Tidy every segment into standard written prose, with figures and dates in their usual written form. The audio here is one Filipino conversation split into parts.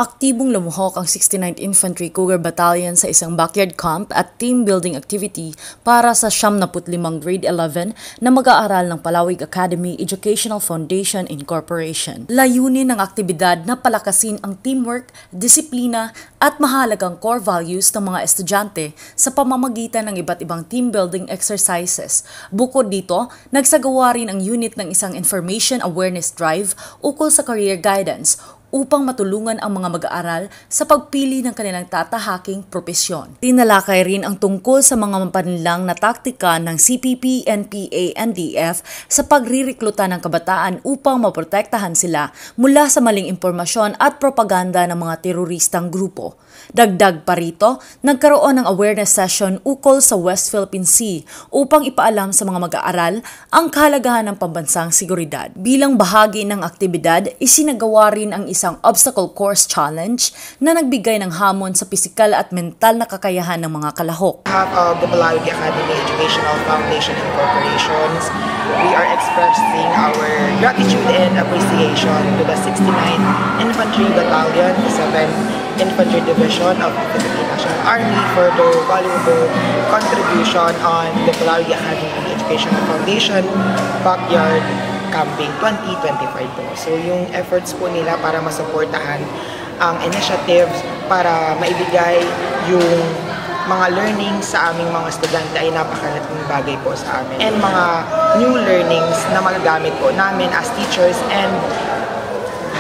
Aktibong lumuhok ang 69th Infantry Cougar Battalion sa isang backyard camp at team building activity para sa 75 Grade 11 na mag-aaral ng Palawig Academy Educational Foundation Incorporation. Layunin ng aktibidad na palakasin ang teamwork, disiplina at mahalagang core values ng mga estudyante sa pamamagitan ng iba't ibang team building exercises. Bukod dito, nagsagawa rin ang unit ng isang information awareness drive ukol sa career guidance upang matulungan ang mga mag-aaral sa pagpili ng kanilang tatahaking propesyon. Tinalakay rin ang tungkol sa mga mapanlinlang na taktika ng CPP, NPA, NDF sa pagrirekluta ng kabataan upang maprotektahan sila mula sa maling impormasyon at propaganda ng mga teroristang grupo. Dagdag pa rito, nagkaroon ng awareness session ukol sa West Philippine Sea upang ipaalam sa mga mag-aaral ang kahalagahan ng pambansang seguridad. Bilang bahagi ng aktibidad, isinagawa rin ang isang obstacle course challenge na nagbigay ng hamon sa pisikal at mental na kakayahan ng mga kalahok. On behalf of the Palawig Academy Educational Foundation Incorporations, we are expressing our gratitude and appreciation to the 69th Infantry Battalion, the 7th Infantry Division of the Philippine National Army for their valuable contribution on the Palawig Academy Educational Foundation Backyard Camping 2025 po. So yung efforts po nila para masuportahan ang initiatives para maibigay yung mga learnings sa aming mga estudyante ay napakalaking bagay po sa amin. And mga new learnings na magagamit po namin as teachers and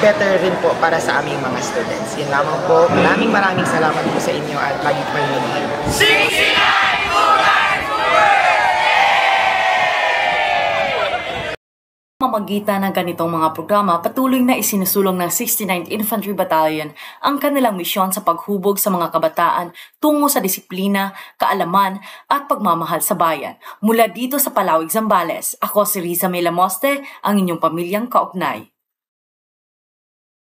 better rin po para sa aming mga students. Yun lamang po. Maraming salamat po sa inyo at lagi po kayong mag-iingat. Pamamagitan ng ganitong mga programa, patuloy na isinusulong ng 69th Infantry Battalion ang kanilang misyon sa paghubog sa mga kabataan tungo sa disiplina, kaalaman at pagmamahal sa bayan. Mula dito sa Palawig, Zambales, ako si Riza Melamoste, ang inyong pamilyang kaugnay.